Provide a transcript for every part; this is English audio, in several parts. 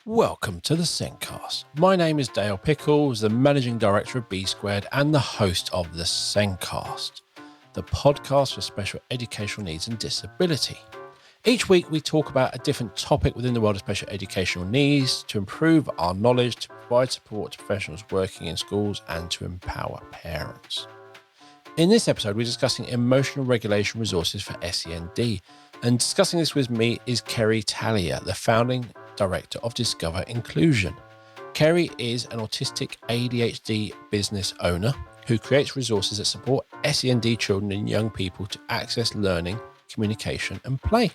Welcome to the Sencast. My name is Dale Pickles, the Managing Director of B Squared and the host of the Sencast, the podcast for special educational needs and disability. Each week we talk about a different topic within the world of special educational needs to improve our knowledge, to provide support to professionals working in schools and to empower parents. In this episode, we're discussing emotional regulation resources for SEND, and discussing this with me is Kerry Thalia, the founding director of Discover Inclusion. Kerry is an autistic ADHD business owner who creates resources that support SEND children and young people to access learning, communication and play.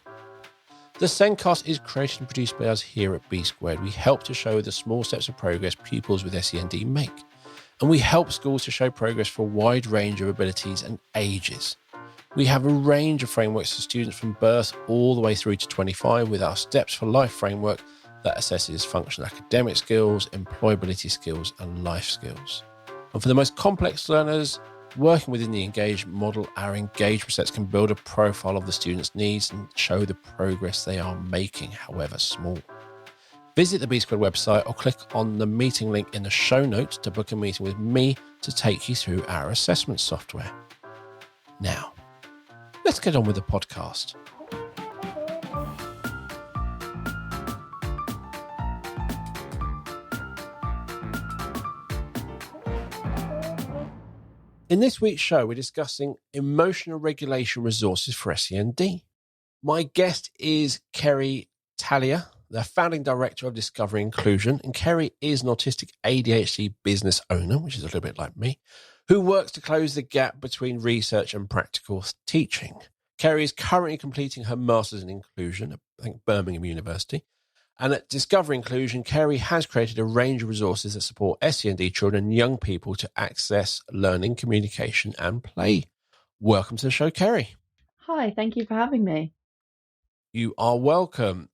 The Sencast is created and produced by us here at B Squared. We help to show the small steps of progress pupils with SEND make. And we help schools to show progress for a wide range of abilities and ages. We have a range of frameworks for students from birth all the way through to 25 with our Steps for Life framework that assesses functional academic skills, employability skills and life skills. And for the most complex learners, working within the engagement model, our engagement sets can build a profile of the student's needs and show the progress they are making, however small. Visit the B Squared website or click on the meeting link in the show notes to book a meeting with me to take you through our assessment software. Now, let's get on with the podcast. In this week's show, we're discussing emotional regulation resources for SEND. My guest is Kerry Thalia, the founding director of Discover Inclusion, and Kerry is an autistic ADHD business owner, which is a little bit like me, who works to close the gap between research and practical teaching. Kerry is currently completing her Masters in Inclusion at, I think, Birmingham University. And at Discover Inclusion, Kerry has created a range of resources that support SEND children and young people to access learning, communication and play. Welcome to the show, Kerry. Hi, thank you for having me. You are welcome.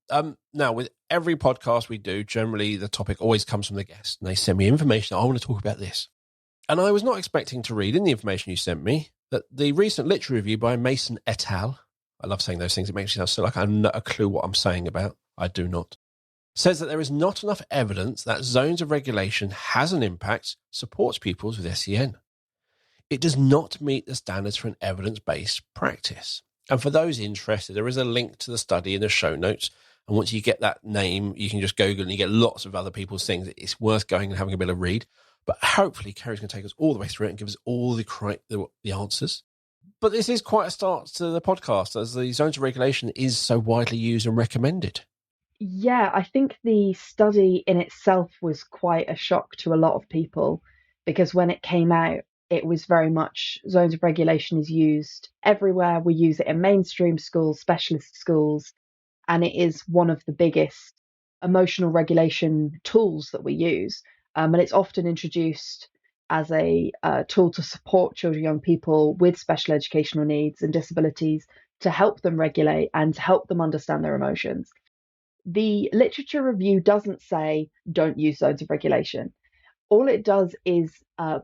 Now, with every podcast we do, generally the topic always comes from the guest. And they send me information. I want to talk about this. And I was not expecting to read in the information you sent me that the recent literature review by Mason et al., I love saying those things, it makes me sound so like I have no clue what I'm saying about. I do not. Says that there is not enough evidence that zones of regulation has an impact, supports pupils with SEN. It does not meet the standards for an evidence-based practice. And for those interested, there is a link to the study in the show notes. And once you get that name, you can just Google and you get lots of other people's things. It's worth going and having a bit of read. But hopefully, Kerry's going to take us all the way through it and give us all the answers. But this is quite a start to the podcast, as the zones of regulation is so widely used and recommended. Yeah, I think the study in itself was quite a shock to a lot of people because when it came out, it was very much zones of regulation is used everywhere. We use it in mainstream schools, specialist schools, and it is one of the biggest emotional regulation tools that we use. And it's often introduced as a tool to support children, young people with special educational needs and disabilities to help them regulate and to help them understand their emotions. The literature review doesn't say don't use zones of regulation. All it does is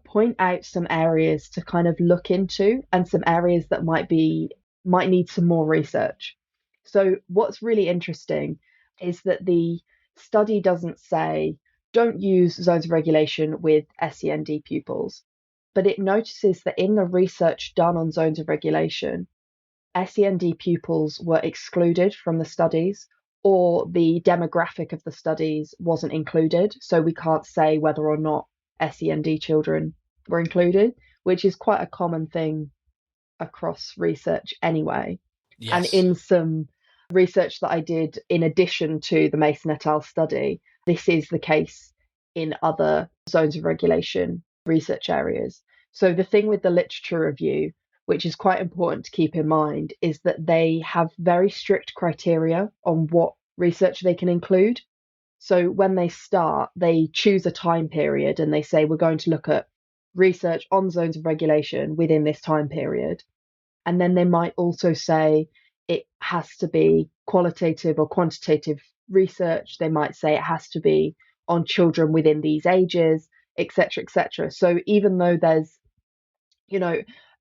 point out some areas to kind of look into and some areas that might need some more research. So what's really interesting is that the study doesn't say don't use zones of regulation with SEND pupils, but it notices that in the research done on zones of regulation, SEND pupils were excluded from the studies, or the demographic of the studies wasn't included. So we can't say whether or not SEND children were included, which is quite a common thing across research anyway. Yes. And in some research that I did in addition to the Mason et al. Study, this is the case in other zones of regulation research areas. So the thing with the literature review, which is quite important to keep in mind, is that they have very strict criteria on what research they can include. So when they start, they choose a time period and they say, we're going to look at research on zones of regulation within this time period. And then they might also say it has to be qualitative or quantitative research. They might say it has to be on children within these ages, etc., etc. So even though there's,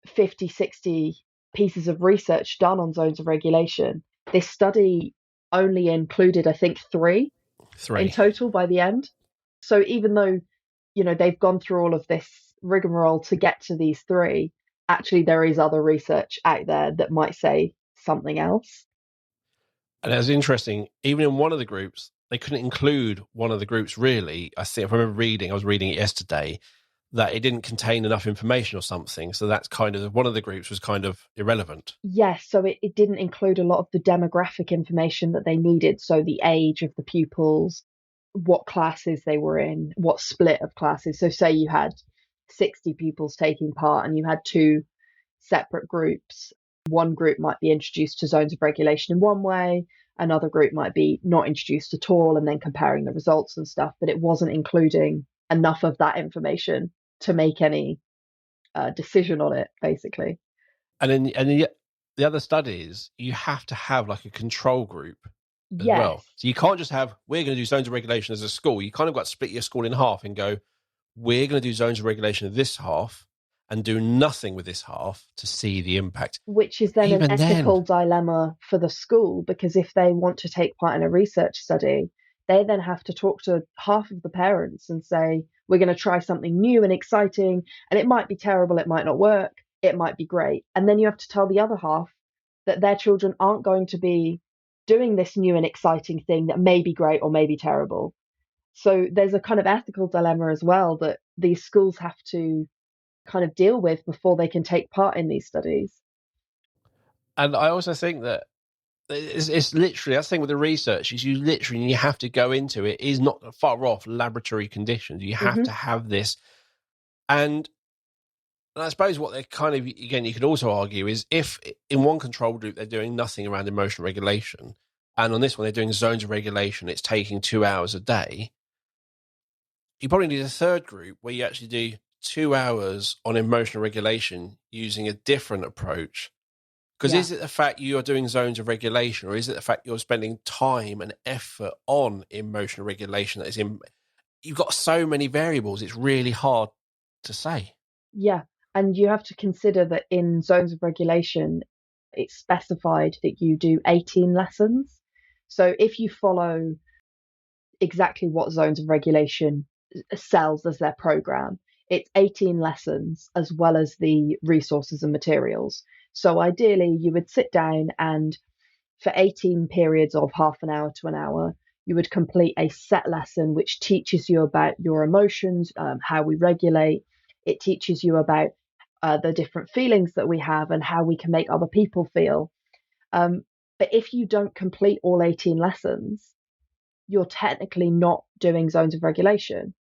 50, 60 pieces of research done on zones of regulation, this study only included, I think, 3. in 3. total by the end. So even though, they've gone through all of this rigmarole to get to these 3, actually there is other research out there that might say something else. And it was interesting, even in one of the groups, they couldn't include one of the groups really. I think, if I remember I was reading it yesterday, that it didn't contain enough information or something. So that's kind of, one of the groups was kind of irrelevant. Yes, so it didn't include a lot of the demographic information that they needed. So the age of the pupils, what classes they were in, what split of classes. So say you had 60 pupils taking part and you had 2 separate groups. One group might be introduced to zones of regulation in one way, another group might be not introduced at all, and then comparing the results and stuff, but it wasn't including enough of that information to make any decision on it, basically. And the other studies, you have to have like a control group as Yes. well. So you can't just have, we're going to do zones of regulation as a school. You kind of got to split your school in half and go, we're going to do zones of regulation of this half and do nothing with this half to see the impact. Which is then an ethical dilemma for the school, because if they want to take part in a research study, they then have to talk to half of the parents and say, we're going to try something new and exciting, and it might be terrible, it might not work, it might be great. And then you have to tell the other half that their children aren't going to be doing this new and exciting thing that may be great or may be terrible. So there's a kind of ethical dilemma as well that these schools have to kind of deal with before they can take part in these studies. And I also think that it's literally, that's the thing with the research, is you have to go into it is not far off laboratory conditions. You have to have this. And I suppose what they're kind of, again, you could also argue is if in one control group they're doing nothing around emotional regulation, and on this one they're doing zones of regulation, it's taking 2 hours a day, you probably need a third group where you actually do 2 hours on emotional regulation using a different approach. Because is it the fact you're doing zones of regulation, or is it the fact you're spending time and effort on emotional regulation that is in? You've got so many variables, it's really hard to say. Yeah, and you have to consider that in zones of regulation, it's specified that you do 18 lessons. So if you follow exactly what zones of regulation sells as their program, it's 18 lessons as well as the resources and materials. So ideally, you would sit down and for 18 periods of half an hour to an hour, you would complete a set lesson which teaches you about your emotions, how we regulate. It teaches you about the different feelings that we have and how we can make other people feel. But if you don't complete all 18 lessons, you're technically not doing zones of regulation.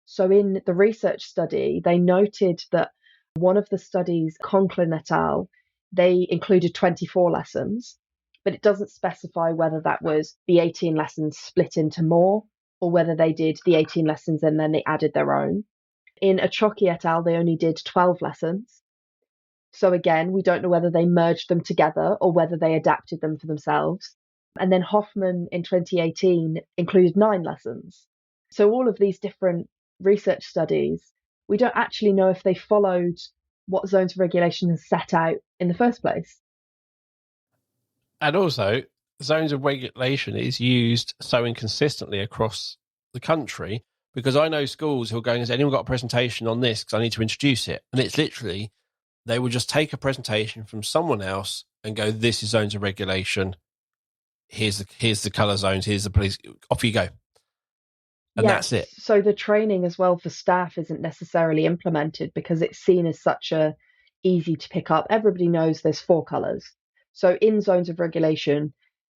So in the research study, they noted that one of the studies, Conklin et al., they included 24 lessons, but it doesn't specify whether that was the 18 lessons split into more or whether they did the 18 lessons and then they added their own. In Achoki et al., they only did 12 lessons. So again, we don't know whether they merged them together or whether they adapted them for themselves. And then Hoffman in 2018 included 9 lessons. So all of these different research studies, we don't actually know if they followed what zones of regulation has set out in the first place. And also, zones of regulation is used so inconsistently across the country, because I know schools who are going, has anyone got a presentation on this? Because I need to introduce it. And it's literally, they will just take a presentation from someone else and go, this is zones of regulation. Here's the colour zones. Here's the police. Off you go. And that's it. So the training as well for staff isn't necessarily implemented because it's seen as such a easy to pick up. Everybody knows there's 4 colours. So in zones of regulation,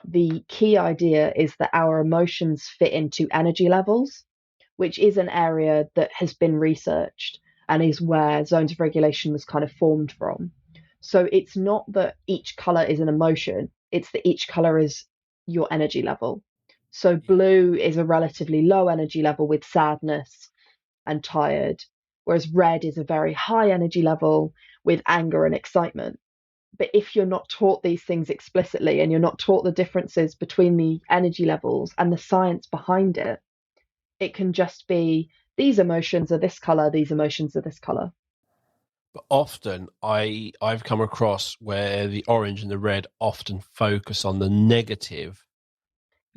the key idea is that our emotions fit into energy levels, which is an area that has been researched and is where zones of regulation was kind of formed from. So it's not that each colour is an emotion, it's that each colour is your energy level. So blue is a relatively low energy level with sadness and tired, whereas red is a very high energy level with anger and excitement. But if you're not taught these things explicitly and you're not taught the differences between the energy levels and the science behind it, it can just be these emotions are this color, these emotions are this color. But often I've come across where the orange and the red often focus on the negative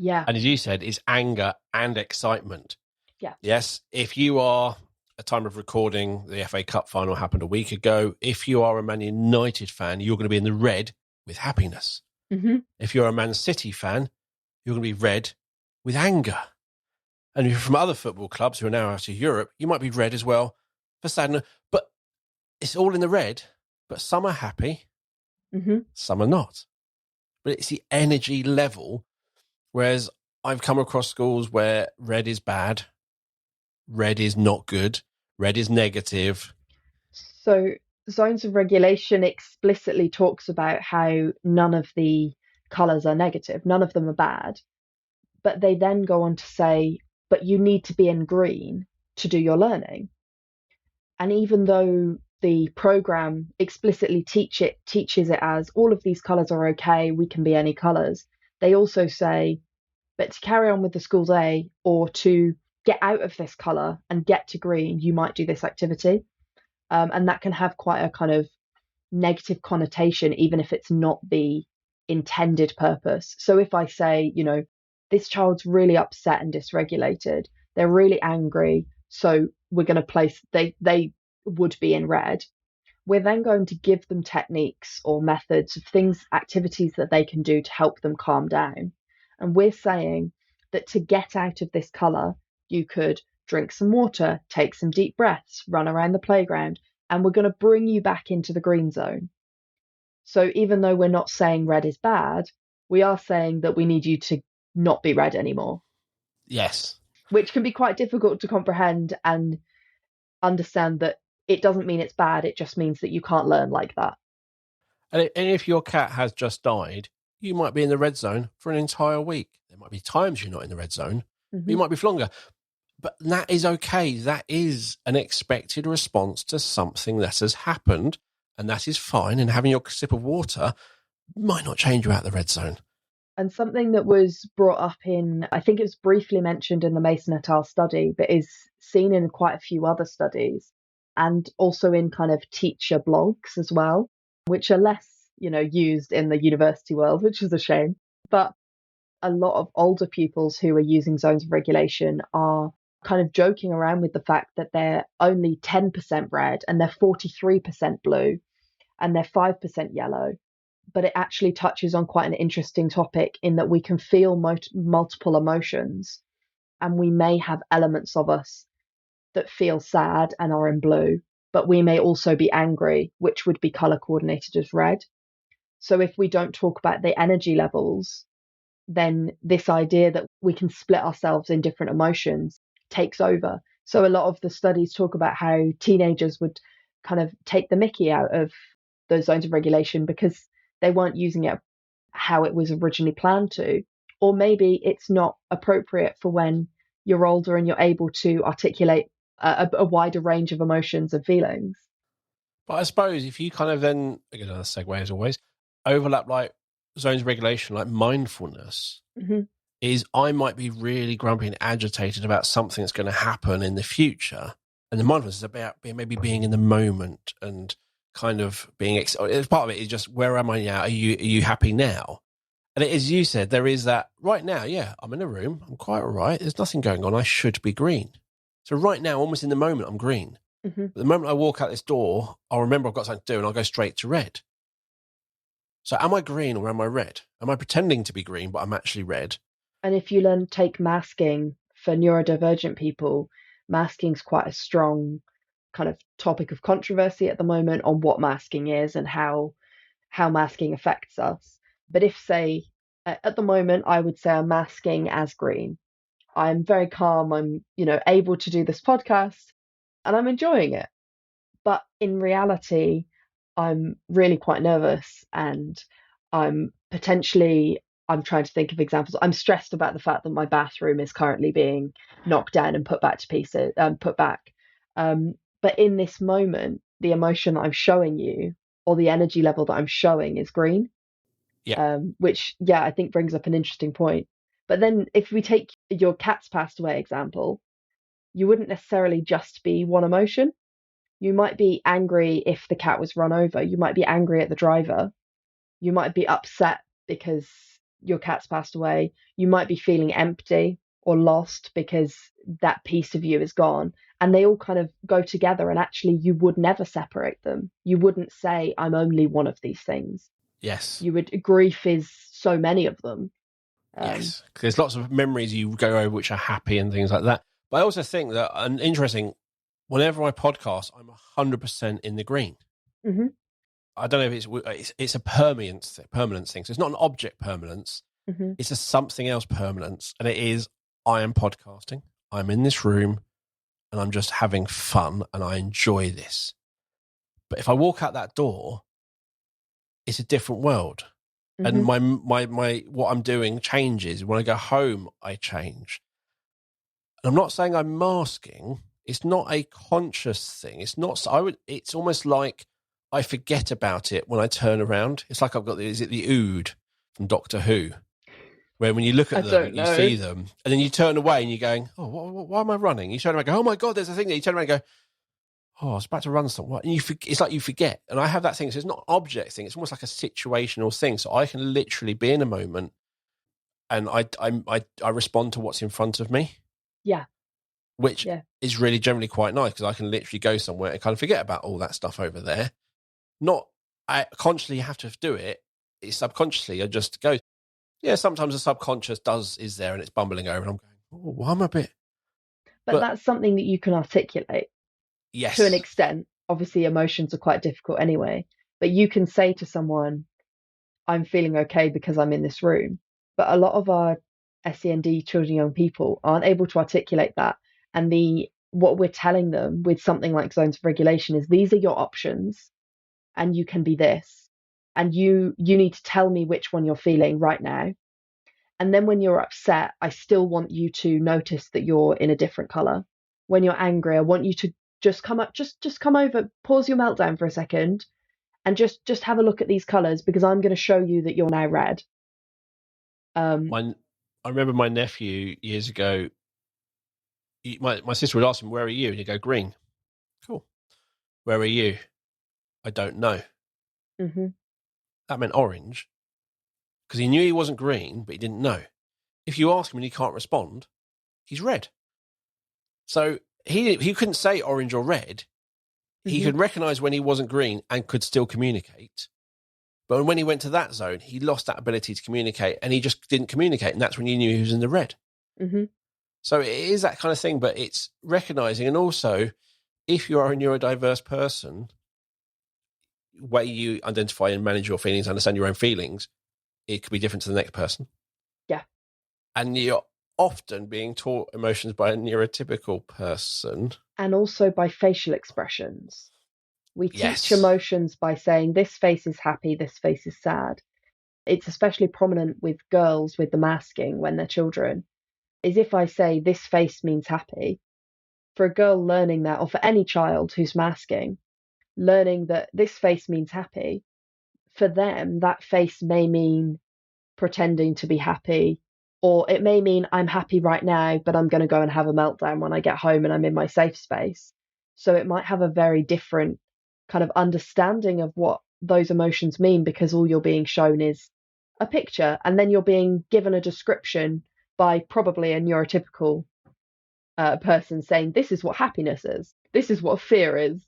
Yeah. And as you said, it's anger and excitement. Yeah. Yes, if you are, at time of recording, the FA Cup final happened a week ago. If you are a Man United fan, you're going to be in the red with happiness. Mm-hmm. If you're a Man City fan, you're going to be red with anger. And if you're from other football clubs who are now out of Europe, you might be red as well for sadness. But it's all in the red. But some are happy, Mm-hmm. some are not. But it's the energy level. Whereas I've come across schools where red is bad, red is not good, red is negative. So zones of regulation explicitly talks about how none of the colours are negative, none of them are bad. But they then go on to say, but you need to be in green to do your learning. And even though the program explicitly teaches it as all of these colours are okay, we can be any colours, they also say, but to carry on with the school's A or to get out of this colour and get to green, you might do this activity. And that can have quite a kind of negative connotation, even if it's not the intended purpose. So if I say, this child's really upset and dysregulated, they're really angry, so we're going to place, they would be in red. We're then going to give them techniques or methods of things, activities that they can do to help them calm down. And we're saying that to get out of this colour, you could drink some water, take some deep breaths, run around the playground, and we're going to bring you back into the green zone. So even though we're not saying red is bad, we are saying that we need you to not be red anymore. Yes. Which can be quite difficult to comprehend and understand that it doesn't mean it's bad, it just means that you can't learn like that. And if your cat has just died, you might be in the red zone for an entire week. There might be times you're not in the red zone, but you might be for longer. But that is okay. That is an expected response to something that has happened, and that is fine. And having your sip of water might not change you out of the red zone. And something that was brought up in, I think it was briefly mentioned in the Mason et al. Study, but is seen in quite a few other studies and also in kind of teacher blogs as well, which are less, used in the university world, which is a shame. But a lot of older pupils who are using zones of regulation are kind of joking around with the fact that they're only 10% red and they're 43% blue and they're 5% yellow. But it actually touches on quite an interesting topic in that we can feel multiple emotions, and we may have elements of us that feel sad and are in blue, but we may also be angry, which would be color coordinated as red. So if we don't talk about the energy levels, then this idea that we can split ourselves in different emotions takes over. So a lot of the studies talk about how teenagers would kind of take the mickey out of those zones of regulation because they weren't using it how it was originally planned to. Or maybe it's not appropriate for when you're older and you're able to articulate a wider range of emotions and feelings. But I suppose if you kind of then, again, another segue as always, overlap like zones of regulation, like mindfulness, is I might be really grumpy and agitated about something that's going to happen in the future. And the mindfulness is about maybe being in the moment and kind of being, part of it is just, where am I now? Are you happy now? And as you said, there is that right now, yeah, I'm in a room, I'm quite all right, there's nothing going on, I should be green. So right now, almost in the moment, I'm green. But the moment I walk out this door, I'll remember I've got something to do and I'll go straight to red. So am I green or am I red? Am I pretending to be green, but I'm actually red? And if you take masking for neurodivergent people, masking's quite a strong kind of topic of controversy at the moment on what masking is and how masking affects us. But if, say, at the moment, I would say I'm masking as green. I'm very calm. I'm, able to do this podcast and I'm enjoying it. But in reality, I'm really quite nervous and I'm trying to think of examples. I'm stressed about the fact that my bathroom is currently being knocked down and put back to pieces, put back. But in this moment, the emotion that I'm showing you or the energy level that I'm showing is green. Yeah. Which, I think brings up an interesting point. But then if we take your cat's passed away example, you wouldn't necessarily just be one emotion. You might be angry if the cat was run over. You might be angry at the driver. You might be upset because your cat's passed away, you might be feeling empty or lost because that piece of you is gone. And they all kind of go together, and actually you would never separate them. You wouldn't say, I'm only one of these things. Yes. You would, grief is so many of them. Yes. There's lots of memories you go over which are happy and things like that. But I also think that, an interesting, whenever I podcast, I'm 100% in the green. Mm-hmm. I don't know if it's a permanence thing. So it's not an object permanence. Mm-hmm. It's a something else permanence. And it is, I am podcasting. I'm in this room and I'm just having fun and I enjoy this. But if I walk out that door, it's a different world. And my what I'm doing changes. When I go home, I change. And I'm not saying I'm masking. It's not a conscious thing. It's not. It's almost like I forget about it when I turn around. It's like I've got is it the Ood from Doctor Who, where when you look at them, you see them, and then you turn away and you're going, "Oh, why am I running?" You turn around and go, "Oh my God, there's a thing there." You turn around and go, "Oh, I was about to run somewhere," and it's like you forget. And I have that thing. So it's not an object thing. It's almost like a situational thing. So I can literally be in a moment, and I respond to what's in front of me. Yeah. Which is really generally quite nice, because I can literally go somewhere and kind of forget about all that stuff over there. I consciously have to do it. It's subconsciously. I just go. Yeah, sometimes the subconscious is there and it's bumbling over, and I'm going, "Oh, well, I'm a bit." But that's something that you can articulate. Yes. To an extent. Obviously, emotions are quite difficult anyway. But you can say to someone, "I'm feeling okay because I'm in this room." But a lot of our SEND children, young people aren't able to articulate that. And what we're telling them with something like zones of regulation is, these are your options, and you can be this, and you need to tell me which one you're feeling right now. And then when you're upset, I still want you to notice that you're in a different color. When you're angry, I want you to just come up, just come over, pause your meltdown for a second, and just have a look at these colors, because I'm going to show you that you're now red. I remember my nephew years ago. My sister would ask him, "Where are you?" And he'd go, "Green." Cool. "Where are you?" "I don't know." Mm-hmm. That meant orange, because he knew he wasn't green, but he didn't know. If you ask him and he can't respond, he's red. So he couldn't say orange or red. Mm-hmm. He could recognize when he wasn't green and could still communicate. But when he went to that zone, he lost that ability to communicate, and he just didn't communicate. And that's when you knew he was in the red. Mm-hmm. So it is that kind of thing, but it's recognizing. And also, if you are a neurodiverse person, way you identify and manage your feelings, understand your own feelings, it could be different to the next person. Yeah. And you're often being taught emotions by a neurotypical person. And also by facial expressions. We teach emotions by saying, this face is happy, this face is sad. It's especially prominent with girls with the masking when they're children. Is if I say, this face means happy, for a girl learning that, or for any child who's masking, learning that this face means happy, for them, that face may mean pretending to be happy, or it may mean I'm happy right now, but I'm going to go and have a meltdown when I get home and I'm in my safe space. So it might have a very different kind of understanding of what those emotions mean, because all you're being shown is a picture, and then you're being given a description by probably a neurotypical person saying, this is what happiness is, this is what fear is.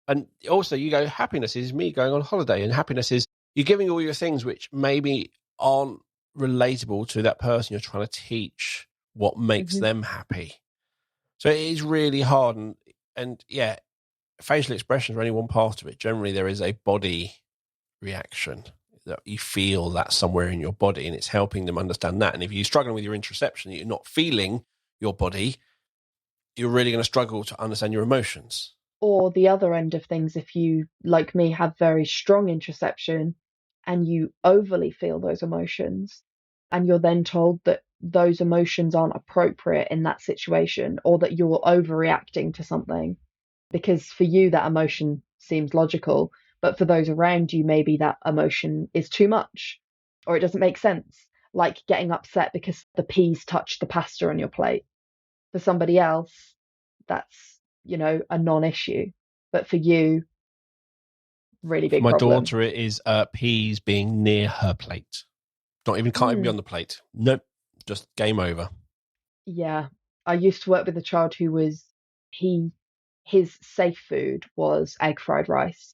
And also you go, happiness is me going on holiday, and happiness is you're giving all your things which maybe aren't relatable to that person you're trying to teach what makes them happy. So it is really hard. And yeah, facial expressions are only one part of it. Generally, there is a body reaction that you feel that somewhere in your body, and it's helping them understand that. And if you're struggling with your interoception, you're not feeling your body, you're really going to struggle to understand your emotions. Or the other end of things, if you, like me, have very strong interoception and you overly feel those emotions, and you're then told that those emotions aren't appropriate in that situation, or that you're overreacting to something, because for you that emotion seems logical, but for those around you, maybe that emotion is too much, or it doesn't make sense. Like getting upset because the peas touched the pasta on your plate. For somebody else, that's, a non-issue. But for you, really big for my problem. daughter, it is peas being near her plate. Can't even be on the plate. Nope, just game over. Yeah. I used to work with a child who was he his safe food was egg fried rice,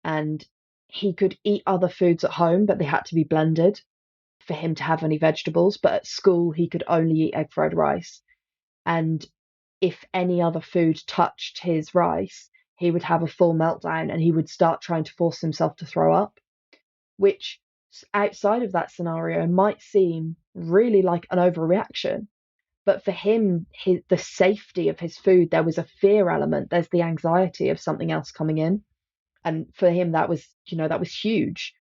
and he could eat other foods at home, but they had to be blended for him to have any vegetables. But at school, he could only eat egg fried rice. And if any other food touched his rice, he would have a full meltdown and he would start trying to force himself to throw up, which outside of that scenario might seem really like an overreaction. But for him, the safety of his food, there was a fear element. There's the anxiety of something else coming in. And for him, that was huge.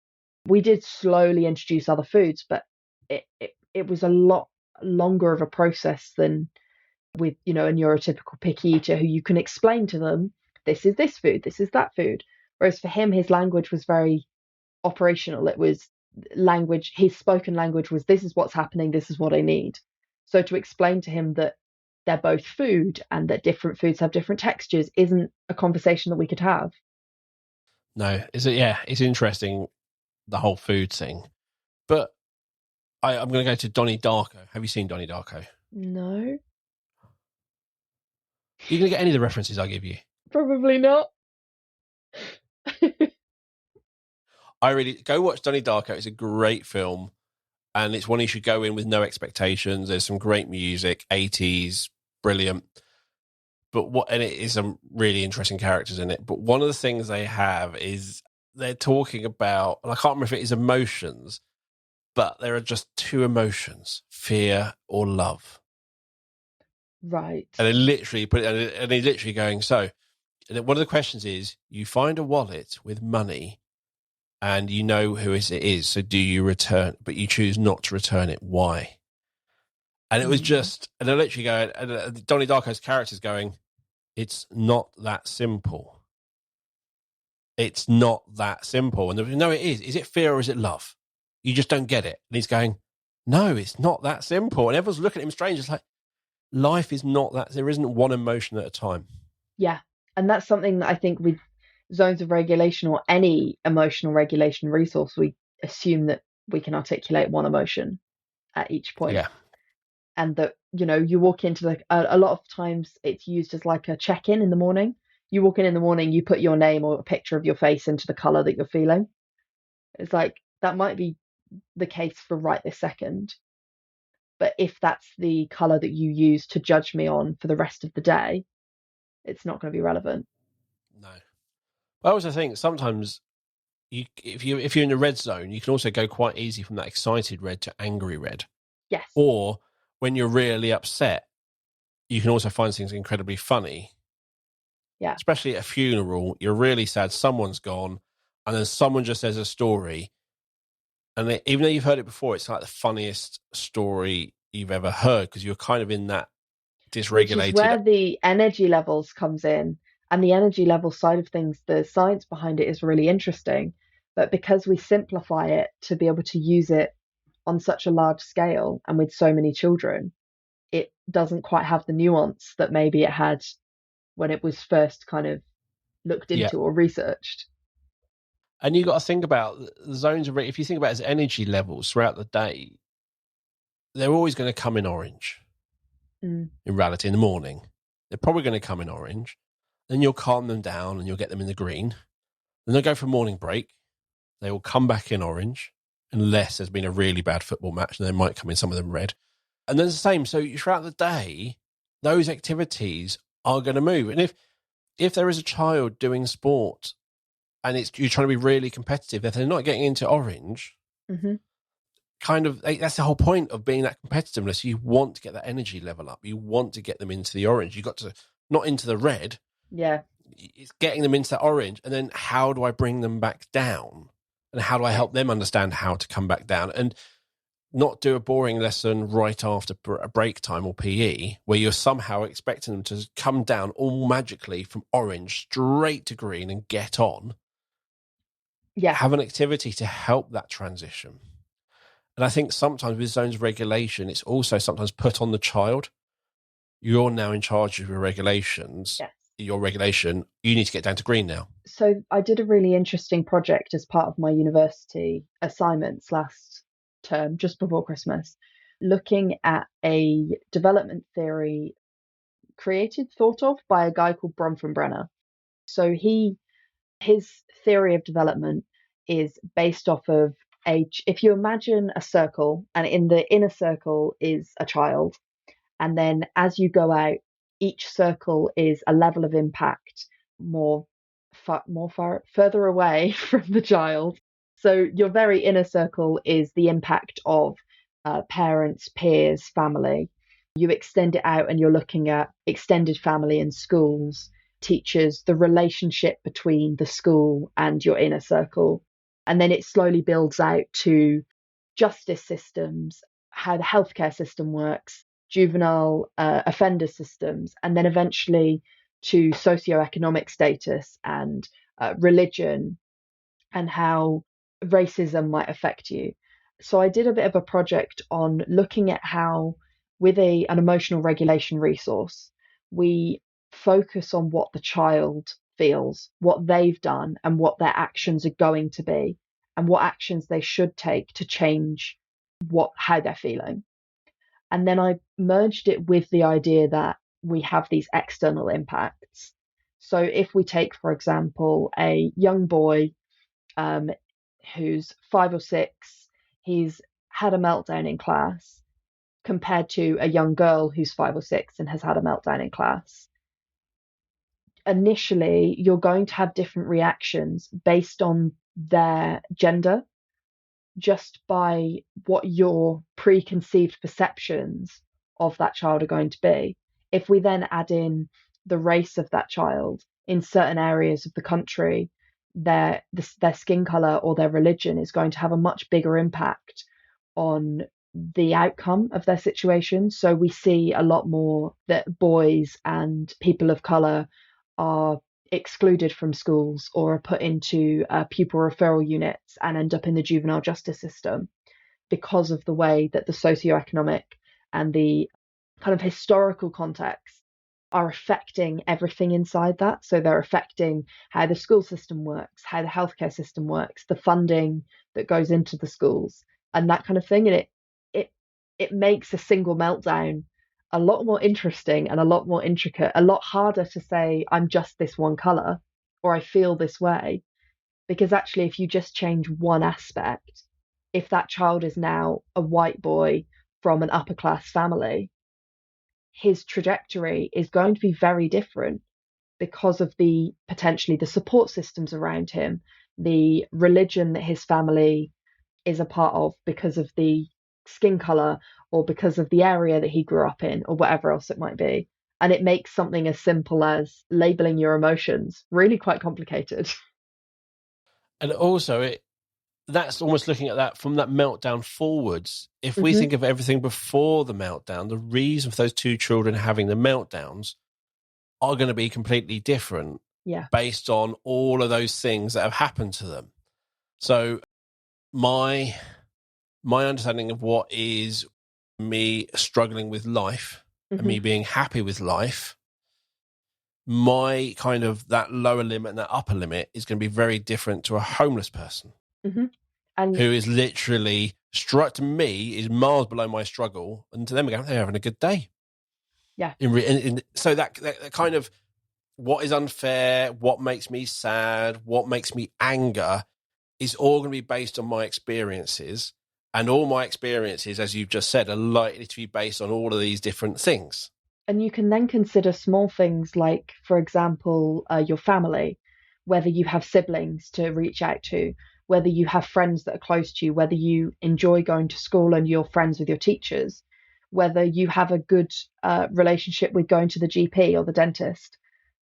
We did slowly introduce other foods, but it was a lot longer of a process than with, a neurotypical picky eater who you can explain to them, this is this food, this is that food. Whereas for him, his language was very operational. It was language, his spoken language was, this is what's happening, this is what I need. So to explain to him that they're both food and that different foods have different textures isn't a conversation that we could have. No, it's interesting, the whole food thing. But I'm going to go to Donnie Darko. Have you seen Donnie Darko? No. You're going to get any of the references I give you? Probably not. I really go watch Donnie Darko. It's a great film, and it's one you should go in with no expectations. There's some great music, 80s, brilliant. And it is some really interesting characters in it. But one of the things they have is they're talking about, and I can't remember if it is emotions, but there are just two emotions: fear or love. Right. And they literally put it, and they're literally going, so, and one of the questions is, you find a wallet with money and you know who it is. So do you return, but you choose not to return it? Why? And it was just, and they're literally going, and Donnie Darko's character's going, it's not that simple. It's not that simple. And no, it is. Is it fear or is it love? You just don't get it. And he's going, no, it's not that simple. And everyone's looking at him strange. It's like, life is not that. There isn't one emotion at a time. Yeah. And that's something that I think with zones of regulation or any emotional regulation resource, we assume that we can articulate one emotion at each point. Yeah. And that, you walk into a lot of times it's used as like a check-in in the morning. You walk in the morning, you put your name or a picture of your face into the color that you're feeling. It's like, that might be the case for right this second. But if that's the color that you use to judge me on for the rest of the day, it's not going to be relevant. No. I also think sometimes if you're in the red zone, you can also go quite easy from that excited red to angry red. Yes. Or when you're really upset, you can also find things incredibly funny. Yeah. Especially at a funeral, you're really sad, someone's gone, and then someone just says a story. And even though you've heard it before, it's like the funniest story you've ever heard because you're kind of in that dysregulated. Which is where the energy levels comes in. And the energy level side of things, the science behind it is really interesting. But because we simplify it to be able to use it on such a large scale and with so many children, it doesn't quite have the nuance that maybe it had when it was first kind of looked into or researched. And you got to think about the zones of, if you think about it as energy levels throughout the day, they're always going to come in orange. In reality, in the morning, they're probably going to come in orange. Then you'll calm them down and you'll get them in the green. Then they'll go for a morning break. They will come back in orange, unless there's been a really bad football match, and they might come in some of them red. And then it's the same. So throughout the day, those activities are going to move. And if there is a child doing sport and you're trying to be really competitive, if they're not getting into orange, kind of, that's the whole point of being that competitiveness. You want to get that energy level up. You want to get them into the orange. You got to, not into the red. Yeah. It's getting them into that orange. And then how do I bring them back down? And how do I help them understand how to come back down? And not do a boring lesson right after a break time or PE, where you're somehow expecting them to come down all magically from orange straight to green and get on. Yeah. Have an activity to help that transition. And I think sometimes with zones of regulation, it's also sometimes put on the child. You're now in charge of your regulations. Yes. Your regulation, you need to get down to green now. So I did a really interesting project as part of my university assignments last term, just before Christmas, looking at a development theory thought of by a guy called Bronfenbrenner. So his theory of development is based off of if you imagine a circle, and in the inner circle is a child, and then as you go out, each circle is a level of impact further away from the child. So your very inner circle is the impact of parents, peers, family. You extend it out and you're looking at extended family in schools, teachers, the relationship between the school and your inner circle. And then it slowly builds out to justice systems, how the healthcare system works, juvenile offender systems, and then eventually to socioeconomic status and religion and how racism might affect you. So I did a bit of a project on looking at how, with an emotional regulation resource, we focus on what the child feels, what they've done, and what their actions are going to be, and what actions they should take to change how they're feeling. And then I merged it with the idea that we have these external impacts. So if we take, for example, a young boy who's 5 or 6, he's had a meltdown in class, compared to a young girl who's 5 or 6 and has had a meltdown in class. Initially, you're going to have different reactions based on their gender, just by what your preconceived perceptions of that child are going to be. If we then add in the race of that child, in certain areas of the country, their skin color or their religion is going to have a much bigger impact on the outcome of their situation. So we see a lot more that boys and people of color are excluded from schools or are put into pupil referral units and end up in the juvenile justice system because of the way that the socioeconomic and the kind of historical context are affecting everything inside that. So they're affecting how the school system works, how the healthcare system works, the funding that goes into the schools, and that kind of thing. And it makes a single meltdown a lot more interesting and a lot more intricate, a lot harder to say, I'm just this one color or I feel this way. Because actually, if you just change one aspect, if that child is now a white boy from an upper class family, his trajectory is going to be very different because of potentially the support systems around him, the religion that his family is a part of because of the skin color or because of the area that he grew up in or whatever else it might be. And it makes something as simple as labeling your emotions really quite complicated. And also, that's almost looking at that from that meltdown forwards. If we Mm-hmm. think of everything before the meltdown, the reason for those two children having the meltdowns are going to be completely different, based on all of those things that have happened to them. So my understanding of what is me struggling with life and me being happy with life, my kind of that lower limit and that upper limit is going to be very different to a homeless person and who is literally to me is miles below my struggle, and to them they're having a good day. So that kind of what is unfair, what makes me sad, what makes me anger is all going to be based on my experiences. And all my experiences, as you've just said, are likely to be based on all of these different things. And you can then consider small things like, for example, your family, whether you have siblings to reach out to, whether you have friends that are close to you, whether you enjoy going to school and you're friends with your teachers, whether you have a good relationship with going to the GP or the dentist.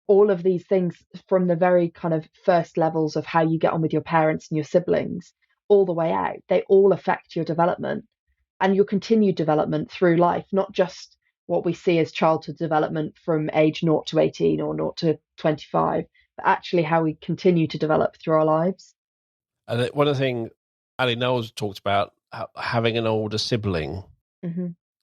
All of these things, from the very kind of first levels of how you get on with your parents and your siblings, all the way out, they all affect your development and your continued development through life, not just what we see as childhood development from age 0 to 18 or 0 to 25, but actually how we continue to develop through our lives. And one of the things Ali Knowles talked about, having an older sibling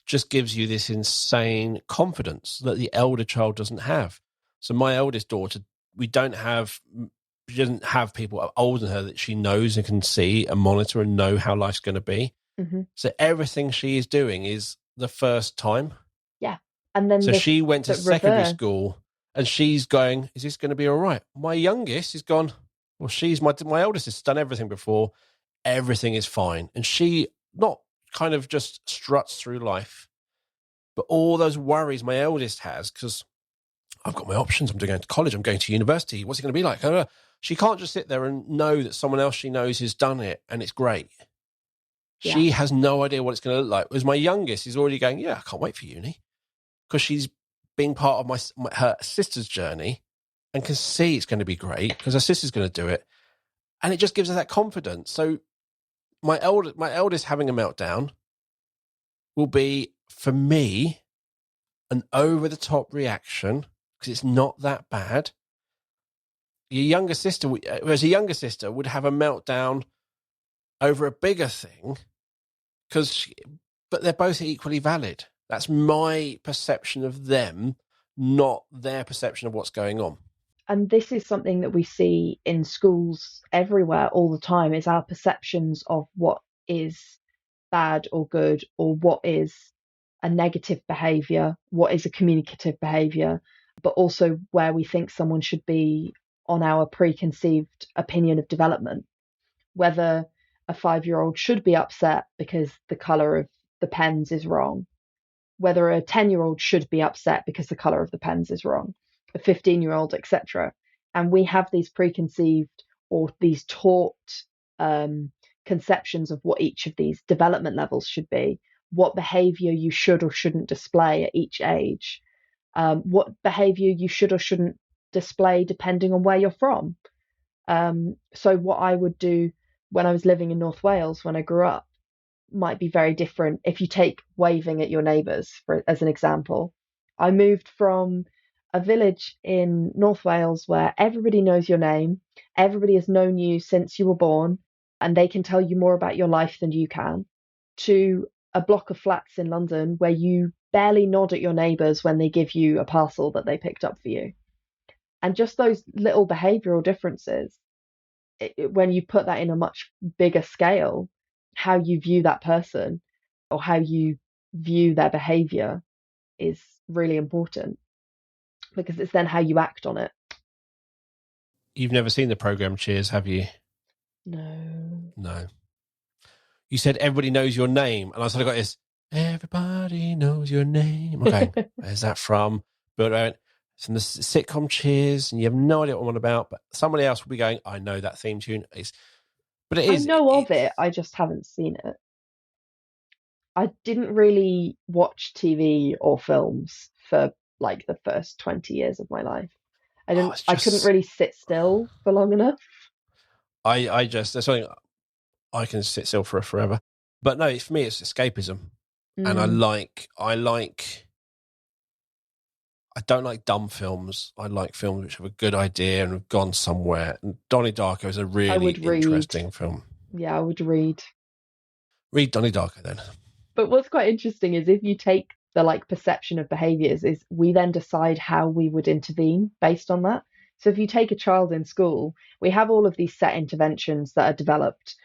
just gives you this insane confidence that the elder child doesn't have. So my eldest daughter, she doesn't have people older than her that she knows and can see and monitor and know how life's going to be. Hmm. So everything she is doing is the first time. Yeah. And then So she went to the secondary reverse. school and she's going, is this going to be all right? My youngest is gone, well, she's my eldest has done everything before. Everything is fine. And she not kind of just struts through life, but all those worries my eldest has, because I've got my options. I'm going to college. I'm going to university. What's it going to be like? She can't just sit there and know that someone else she knows has done it and it's great. Yeah. She has no idea what it's going to look like. Whereas my youngest is already going, yeah, I can't wait for uni, because she's been part of her sister's journey and can see it's going to be great because her sister's going to do it. And it just gives her that confidence. So my eldest having a meltdown will be, for me, an over-the-top reaction because it's not that bad. Your younger sister, whereas a younger sister would have a meltdown over a bigger thing, but they're both equally valid. That's my perception of them, not their perception of what's going on. And this is something that we see in schools everywhere all the time, is our perceptions of what is bad or good, or what is a negative behavior, what is a communicative behavior, but also where we think someone should be on our preconceived opinion of development. Whether a 5-year-old should be upset because the color of the pens is wrong, whether a 10-year-old should be upset because the color of the pens is wrong, a 15-year-old, etc. And we have these preconceived or these taught conceptions of what each of these development levels should be, what behavior you should or shouldn't display at each age, what behavior you should or shouldn't display depending on where you're from. So what I would do when I was living in North Wales when I grew up might be very different if you take waving at your neighbours as an example. I moved from a village in North Wales where everybody knows your name, everybody has known you since you were born, and they can tell you more about your life than you can, to a block of flats in London where you barely nod at your neighbours when they give you a parcel that they picked up for you. And just those little behavioural differences, when you put that in a much bigger scale, how you view that person or how you view their behavior is really important, because it's then how you act on it. You've never seen the program Cheers, have you? No. No. You said everybody knows your name, and I sort of got this, everybody knows your name. Okay, where's that from? But it's in the sitcom Cheers, and you have no idea what I'm on about, but somebody else will be going, I know that theme tune. But it I is. know of it, I just haven't seen it. I didn't really watch TV or films for like the first 20 years of my life. It's I couldn't just, really sit still for long enough. there's something I can sit still for forever. But no, for me, it's escapism. And Mm. I don't like dumb films. I like films which have a good idea and have gone somewhere. And Donnie Darko is a I really would read. interesting film. Yeah, I would read. Read Donnie Darko then. But what's quite interesting is if you take the like perception of behaviors, is we then decide how we would intervene based on that. So if you take a child in school, we have all of these set interventions that are developed,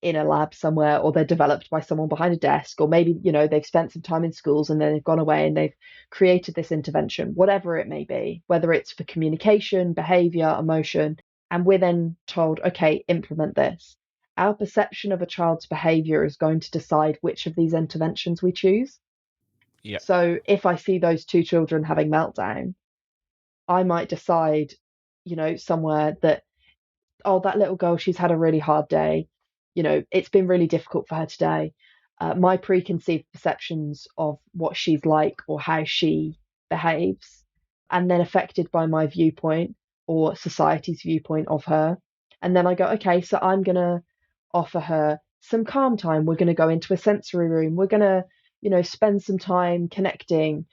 in a lab somewhere, or they're developed by someone behind a desk, or maybe, they've spent some time in schools and then they've gone away and they've created this intervention, whatever it may be, whether it's for communication, behavior, emotion, and we're then told, okay, implement this. Our perception of a child's behavior is going to decide which of these interventions we choose. Yeah. So if I see those two children having meltdown, I might decide, somewhere that, oh, that little girl, she's had a really hard day. It's been really difficult for her today. My preconceived perceptions of what she's like or how she behaves, and then affected by my viewpoint or society's viewpoint of her. And then I go, okay, so I'm going to offer her some calm time. We're going to go into a sensory room. We're going to, spend some time connecting.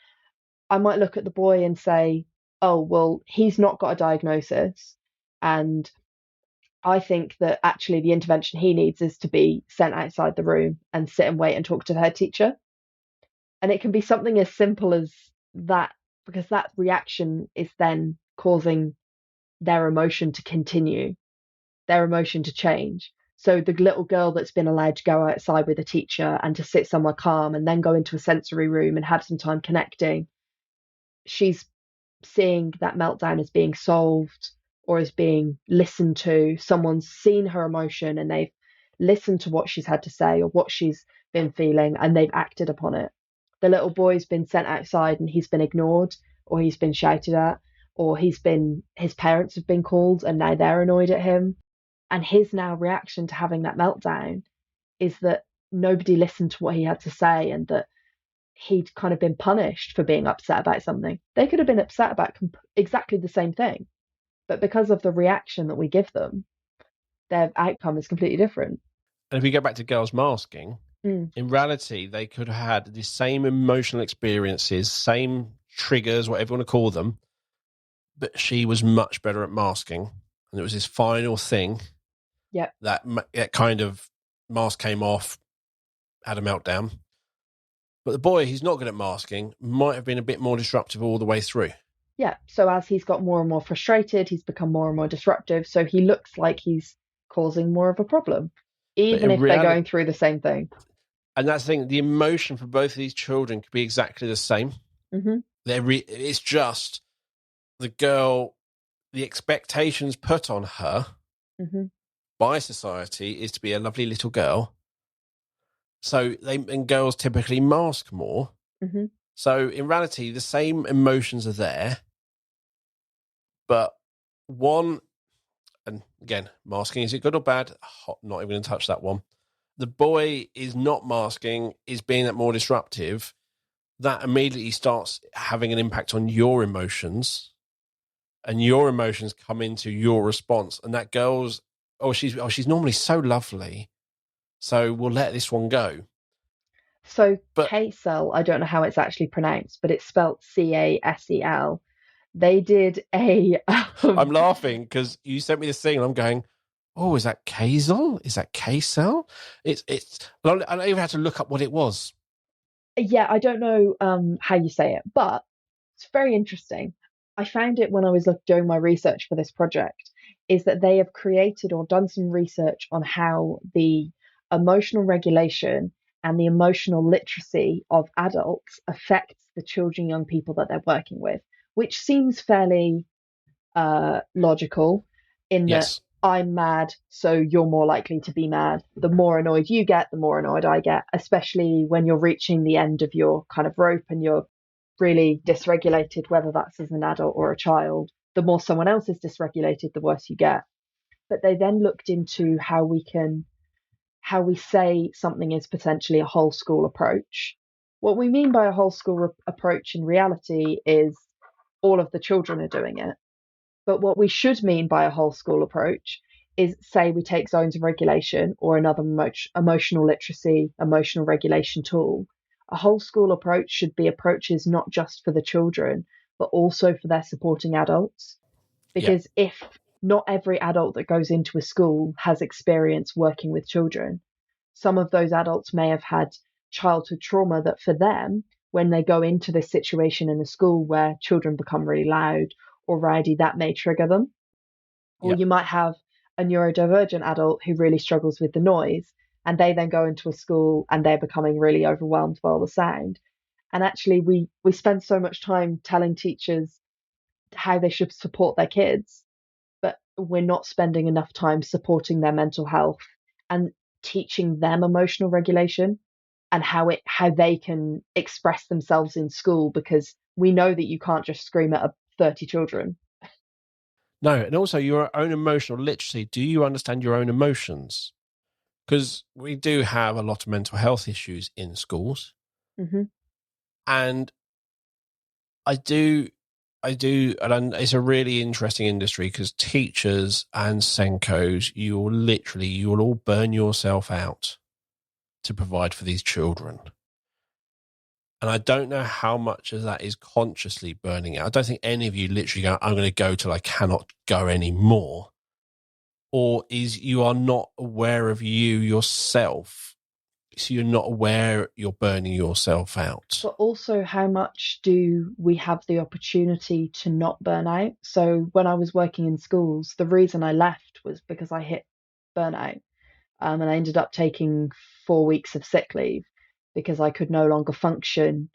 I might look at the boy and say, oh, well, he's not got a diagnosis. And I think that actually the intervention he needs is to be sent outside the room and sit and wait and talk to the head teacher. And it can be something as simple as that, because that reaction is then causing their emotion to continue, their emotion to change. So the little girl that's been allowed to go outside with a teacher and to sit somewhere calm and then go into a sensory room and have some time connecting, she's seeing that meltdown as being solved or as being listened to. Someone's seen her emotion and they've listened to what she's had to say or what she's been feeling and they've acted upon it. The little boy's been sent outside and he's been ignored or he's been shouted at or his parents have been called and now they're annoyed at him. And his now reaction to having that meltdown is that nobody listened to what he had to say and that he'd kind of been punished for being upset about something. They could have been upset about exactly the same thing, but because of the reaction that we give them, their outcome is completely different. And if we go back to girls masking, in reality, they could have had the same emotional experiences, same triggers, whatever you want to call them, but she was much better at masking. And it was this final thing that kind of mask came off, had a meltdown. But the boy, he's not good at masking, might have been a bit more disruptive all the way through. Yeah, so as he's got more and more frustrated, he's become more and more disruptive, so he looks like he's causing more of a problem, even if they're going through the same thing. And that's the thing, the emotion for both of these children could be exactly the same. Mm-hmm. It's just the girl, the expectations put on her by society is to be a lovely little girl. So and girls typically mask more. Mm-hmm. So in reality, the same emotions are there, but one, and again, masking, is it good or bad? Not even going to touch that one. The boy is not masking, is being that more disruptive. That immediately starts having an impact on your emotions, and your emotions come into your response. And that girl's, she's normally so lovely, so we'll let this one go. So Casel, I don't know how it's actually pronounced, but it's spelled Casel. They did a. I'm laughing because you sent me this thing, and I'm going, "Oh, is that Casel? Is that Casel?" It's. I don't even have to look up what it was. Yeah, I don't know how you say it, but it's very interesting. I found it when I was doing my research for this project, is that they have created or done some research on how the emotional regulation and the emotional literacy of adults affects the children, young people that they're working with, which seems fairly logical in that I'm mad, so you're more likely to be mad. The more annoyed you get, the more annoyed I get, especially when you're reaching the end of your kind of rope and you're really dysregulated, whether that's as an adult or a child. The more someone else is dysregulated, the worse you get. But they then looked into how we say something is potentially a whole school approach. What we mean by a whole school approach in reality is all of the children are doing it. But what we should mean by a whole school approach is, say, we take zones of regulation or another emotional literacy, emotional regulation tool. A whole school approach should be approaches not just for the children, but also for their supporting adults. Because if not every adult that goes into a school has experience working with children, some of those adults may have had childhood trauma that for them, when they go into this situation in a school where children become really loud or rowdy, that may trigger them. Or you might have a neurodivergent adult who really struggles with the noise, and they then go into a school and they're becoming really overwhelmed by all the sound. And actually, we spend so much time telling teachers how they should support their kids, but we're not spending enough time supporting their mental health and teaching them emotional regulation and how they can express themselves in school, because we know that you can't just scream at 30 children. No, and also your own emotional literacy. Do you understand your own emotions? Because we do have a lot of mental health issues in schools. Mm-hmm. And I do, and it's a really interesting industry because teachers and Senkos, you will all burn yourself out to provide for these children. And I don't know how much of that is consciously burning out. I don't think any of you literally go, I'm going to go till I cannot go anymore. Or is you are not aware of you yourself. So you're not aware you're burning yourself out. But also, how much do we have the opportunity to not burn out? So when I was working in schools, the reason I left was because I hit burnout. And I ended up taking 4 weeks of sick leave because I could no longer function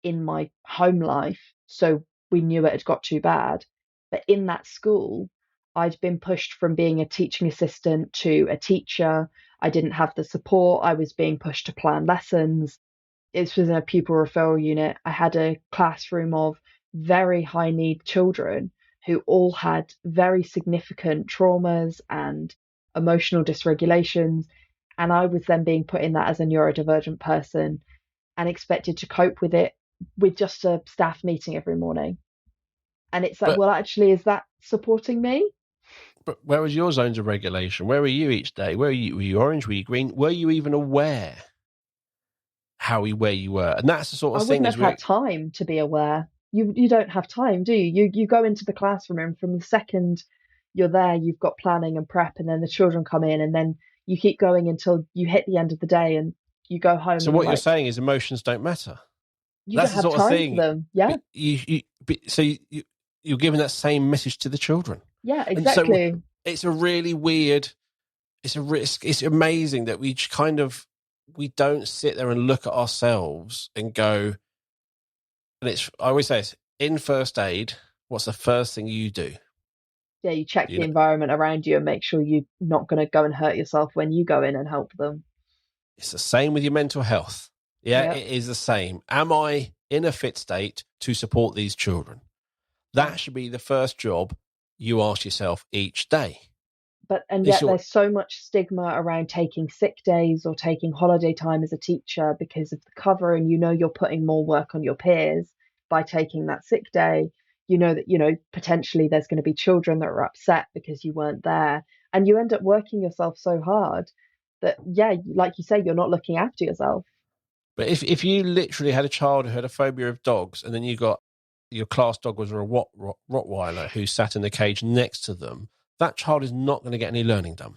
in my home life. So we knew it had got too bad. But in that school, I'd been pushed from being a teaching assistant to a teacher. I didn't have the support. I was being pushed to plan lessons. This was in a pupil referral unit. I had a classroom of very high need children who all had very significant traumas and emotional dysregulations. And I was then being put in that as a neurodivergent person and expected to cope with it with just a staff meeting every morning. And it's like, But well, actually, is that supporting me? but where was your zones of regulation? Where were you each day? Where were you? Were you orange? Were you green? Were you even aware where you were? And that's the sort I of thing wouldn't as have had time to be aware. You don't have time, do you? You go into the classroom and from the second you're there, you've got planning and prep, and then the children come in, and then you keep going until you hit the end of the day and you go home So and you're what you're like, saying is emotions don't matter. you don't That's the have sort of time for thing. them. Yeah, But you're giving that same message to the children, yeah, and so exactly. it's a really weird. It's a risk. It's amazing that we don't sit there and look at ourselves and go. And I always say this, in first aid, what's the first thing you do? Yeah, you check You the know, environment around you and make sure you're not going to go and hurt yourself when you go in and help them. it's the same with your mental health. Yeah, Yeah, it is the same. Am I in a fit state to support these children? yeah. That should be the first job you ask yourself each day. But and It's yet your, there's so much stigma around taking sick days or taking holiday time as a teacher because of the cover, and you're putting more work on your peers by taking that sick day. You know that potentially there's going to be children that are upset because you weren't there, and you end up working yourself so hard that, yeah, like you say, you're not looking after yourself. but if you literally had a child who had a phobia of dogs, and then you got your class dog was a Rottweiler who sat in the cage next to them, that child is not going to get any learning done.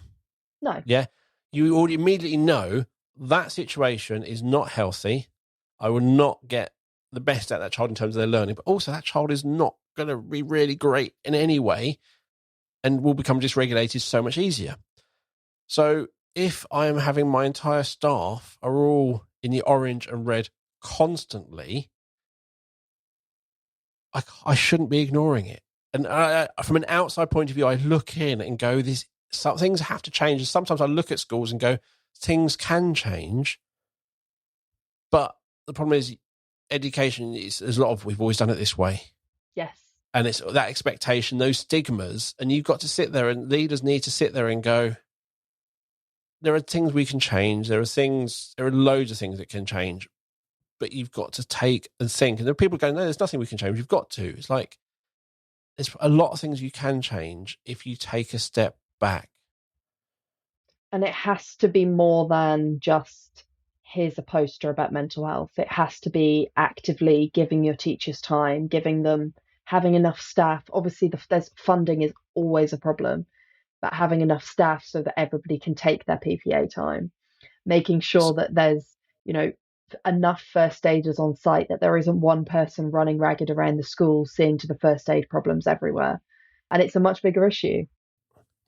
No. Yeah. You already immediately know that situation is not healthy. I will not get the best out of that child in terms of their learning, but also that child is not going to be really great in any way and will become dysregulated so much easier. So if I am having my entire staff are all in the orange and red constantly, I shouldn't be ignoring it. And from an outside point of view, I look in and go, some things have to change. And sometimes I look at schools and go, things can change. But the problem is education is, there's a lot of, we've always done it this way. Yes. And it's that expectation, those stigmas. And you've got to sit there, and leaders need to sit there and go, there are things we can change. There are loads of things that can change. But you've got to take and think. And there are people going, no, there's nothing we can change. You've got to. It's like, there's a lot of things you can change if you take a step back. And it has to be more than just here's a poster about mental health. It has to be actively giving your teachers time, giving them having enough staff. Obviously, there's funding is always a problem, but having enough staff so that everybody can take their PPA time, making sure that there's you know enough first aiders on site, that there isn't one person running ragged around the school seeing to the first aid problems everywhere, and it's a much bigger issue.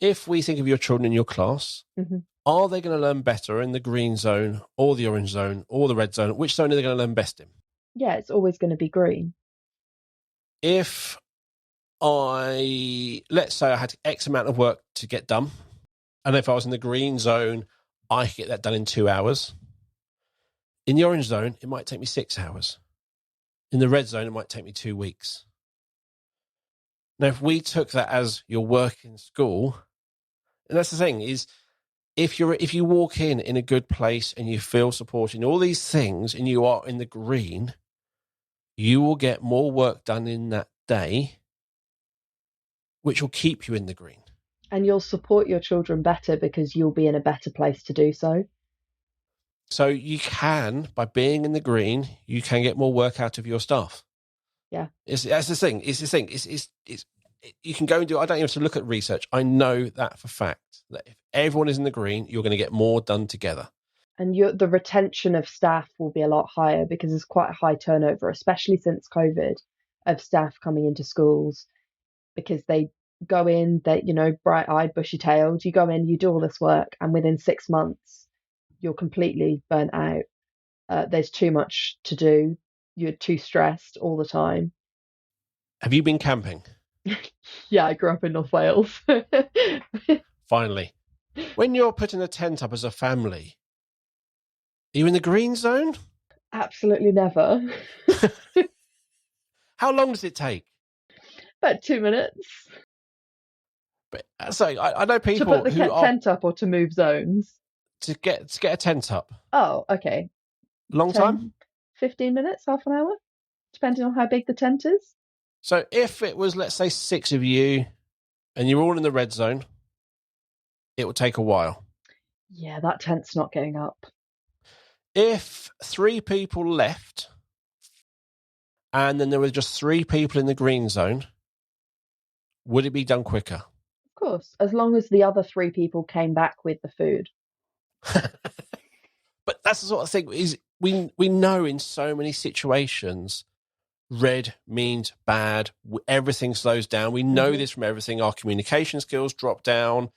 If we think of your children in your class, Hmm. are they going to learn better in the green zone or the orange zone or the red zone? Which zone are they going to learn best in? Yeah, it's always going to be green. If let's say I had X amount of work to get done, and if I was in the green zone, I could get that done in 2 hours. In the orange zone, it might take me 6 hours. In the red zone, it might take me 2 weeks. Now, if we took that as your work in school, and that's the thing is, if you walk in a good place and you feel supported and all these things, and you are in the green, you will get more work done in that day, which will keep you in the green. And you'll support your children better because you'll be in a better place to do so. So you can, by being in the green, you can get more work out of your staff. Yeah. That's the thing. It's the thing. You can go and do. I don't even have to look at research. I know that for fact that if everyone is in the green, you're going to get more done together. And the retention of staff will be a lot higher because there's quite a high turnover, especially since COVID, of staff coming into schools because go in, that, bright-eyed, bushy-tailed. You go in, you do all this work, and within 6 months, you're completely burnt out. There's too much to do. You're too stressed all the time. Have you been camping? Yeah, I grew up in North Wales. Finally. When you're putting a tent up as a family, are you in the green zone? Absolutely never. How long does it take? About 2 minutes. But so I know To people put the who are tent up or to move zones? to get a tent up. Oh, okay. Long time? 10, 15 minutes, half an hour, depending on how big the tent is. So if it was, let's say, 6 of you and you're all in the red zone, it would take a while. Yeah, that tent's not getting up. If 3 people left and then there were just 3 people in the green zone, would it be done quicker? Of course, as long as the other 3 people came back with the food. But that's the sort of thing is we know in so many situations red means bad. Everything slows down. We know this from everything. Our communication skills drop down.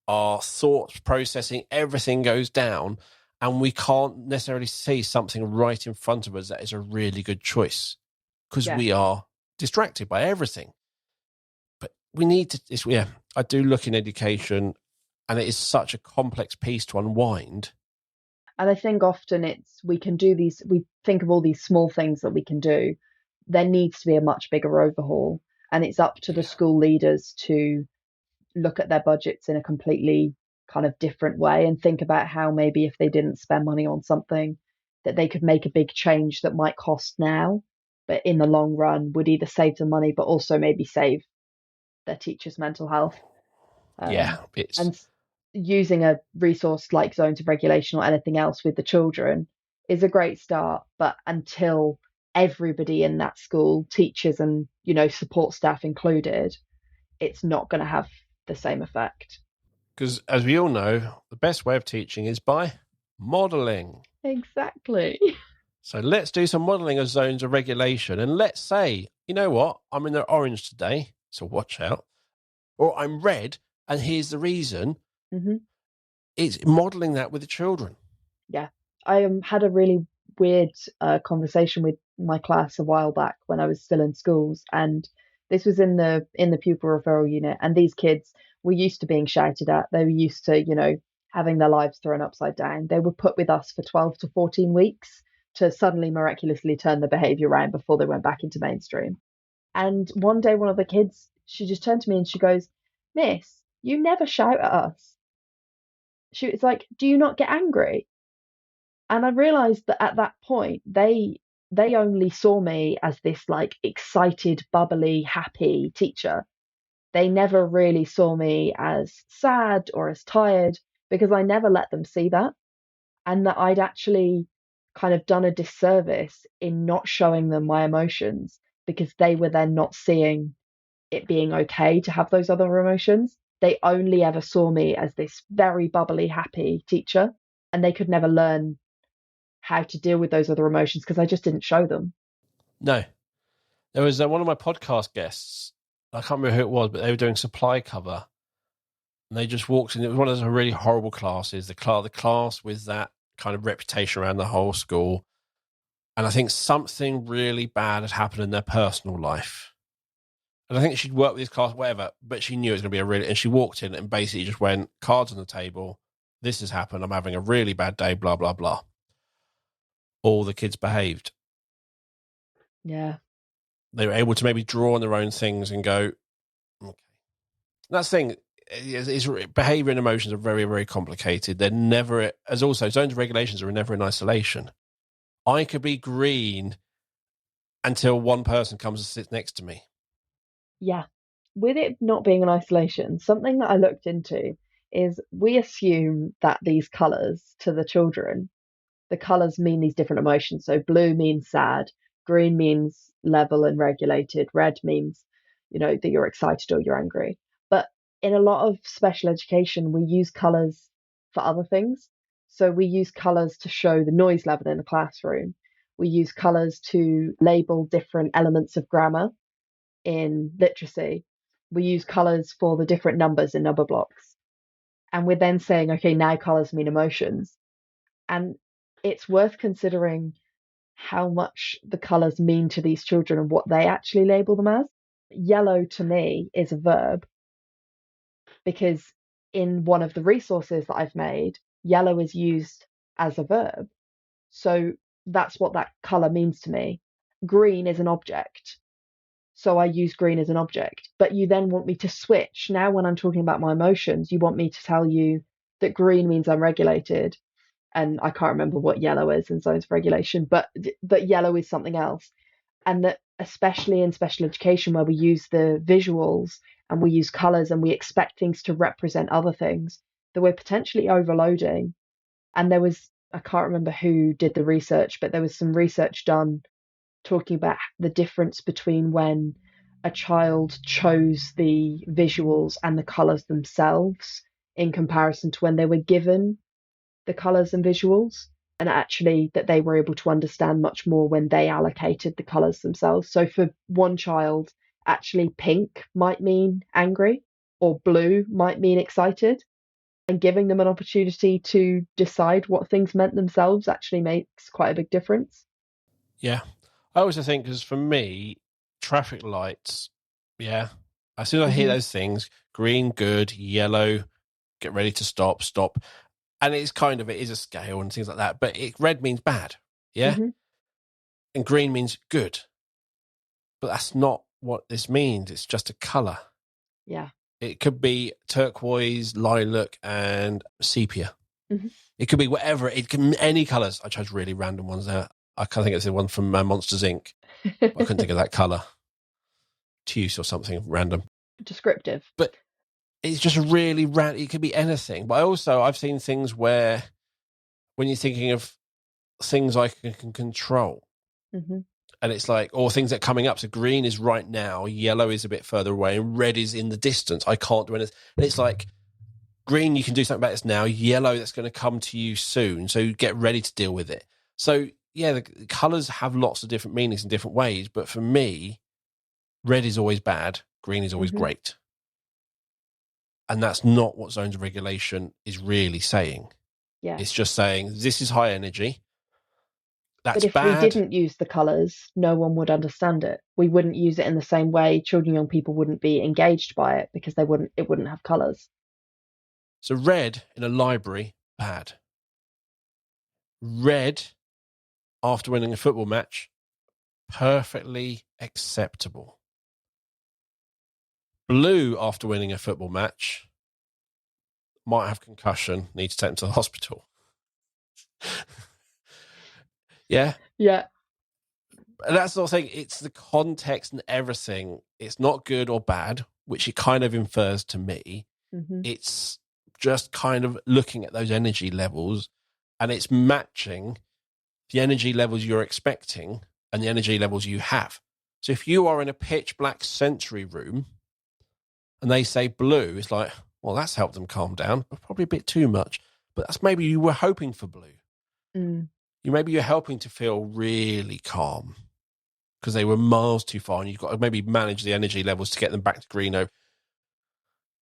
Our thoughts processing, everything goes down. And we can't necessarily see something right in front of us that is a really good choice because we are distracted by everything. But we need to, I do look in education, and it is such a complex piece to unwind. And I think often we think of all these small things that we can do. There needs to be a much bigger overhaul, and it's up to the school leaders to look at their budgets in a completely kind of different way and think about how maybe if they didn't spend money on something, that they could make a big change that might cost now, but in the long run would either save them money, but also maybe save their teachers' mental health. And using a resource like zones of regulation or anything else with the children is a great start, but until everybody in that school, teachers and support staff included, it's not going to have the same effect. Because as we all know, the best way of teaching is by modelling. Exactly. So let's do some modelling of zones of regulation, and let's say, you know what, I'm in the orange today, so watch out, or I'm red, and here's the reason. It's modelling that with the children. Yeah, I had a really weird conversation with my class a while back when I was still in schools, and this was in the pupil referral unit. And these kids were used to being shouted at. They were used to having their lives thrown upside down. They were put with us for 12 to 14 weeks to suddenly miraculously turn their behaviour around before they went back into mainstream. And one day, one of the kids, she just turned to me and she goes, "Miss, you never shout at us." She was like, "Do you not get angry?" And I realized that at that point, they only saw me as this like excited, bubbly, happy teacher. They never really saw me as sad or as tired because I never let them see that. And that I'd actually kind of done a disservice in not showing them my emotions because they were then not seeing it being okay to have those other emotions. They only ever saw me as this very bubbly, happy teacher, and they could never learn how to deal with those other emotions because I just didn't show them. No. There was one of my podcast guests, I can't remember who it was, but they were doing supply cover. And they just walked in. It was one of those really horrible classes, the class with that kind of reputation around the whole school. And I think something really bad had happened in their personal life. And I think she'd worked with this class, whatever, but she knew it was going to be and she walked in and basically just went, cards on the table. This has happened. I'm having a really bad day, blah, blah, blah. All the kids behaved. Yeah. They were able to maybe draw on their own things and go, okay. That's the thing. Is behavior and emotions are very, very complicated. They're never, as also zones of regulations are never in isolation. I could be green until one person comes and sits next to me. Yeah. With it not being in isolation, something that I looked into is we assume that these colours to the children, the colours mean these different emotions. So blue means sad, green means level and regulated, red means, that you're excited or you're angry. But in a lot of special education, we use colours for other things. So we use colours to show the noise level in the classroom. We use colours to label different elements of grammar in literacy. we use colours for the different numbers in number blocks. And we're then saying, okay, now colours mean emotions. And it's worth considering how much the colours mean to these children and what they actually label them as. Yellow to me is a verb because in one of the resources that I've made, yellow is used as a verb. So that's what that colour means to me. Green is an object. So I use green as an object. But you then want me to switch. Now, when I'm talking about my emotions, you want me to tell you that green means I'm regulated. And I can't remember what yellow is in zones of regulation, but yellow is something else. And that especially in special education where we use the visuals and we use colours and we expect things to represent other things, that we're potentially overloading. And there was, I can't remember who did the research, but there was some research done talking about the difference between when a child chose the visuals and the colours themselves in comparison to when they were given the colours and visuals, and actually that they were able to understand much more when they allocated the colours themselves. So for one child, actually pink might mean angry or blue might mean excited, and giving them an opportunity to decide what things meant themselves actually makes quite a big difference. Yeah. I also think, because for me, traffic lights, yeah, as soon as I hear those things, green, good, yellow, get ready to stop. And it's kind of, it is a scale and things like that, but red means bad, yeah? And green means good. But that's not what this means. It's just a colour. Yeah. It could be turquoise, lilac, and sepia. It could be whatever. It can any colours. I chose really random ones there. I can't think it's the one from Monsters Inc. I couldn't think of that colour. Tuse or something random. Descriptive. But it's just really random. It could be anything. But I've seen things where when you're thinking of things I can control, and it's like, or things that are coming up. So green is right now, yellow is a bit further away, and red is in the distance. I can't do anything. And it's like, green, you can do something about this now. Yellow, that's going to come to you soon. So get ready to deal with it. So yeah, the colours have lots of different meanings in different ways. But for me, red is always bad. Green is always great. And that's not what zones of regulation is really saying. Yeah. It's just saying, this is high energy. That's but if bad. we didn't use the colours, no one would understand it. We wouldn't use it in the same way. Children, young people wouldn't be engaged by it because it wouldn't have colours. So red in a library, bad. Red after winning a football match, perfectly acceptable. Blue after winning a football match, might have concussion, need to take them to the hospital. Yeah? Yeah. And that's the thing. It's the context and everything. It's not good or bad, which it kind of infers to me. It's just kind of looking at those energy levels, and it's matching the energy levels you're expecting and the energy levels you have. So if you are in a pitch black sensory room and they say blue, it's like, well, that's helped them calm down, but probably a bit too much. But that's maybe you were hoping for blue. Maybe you're helping to feel really calm because they were miles too far, and you've got to maybe manage the energy levels to get them back to green.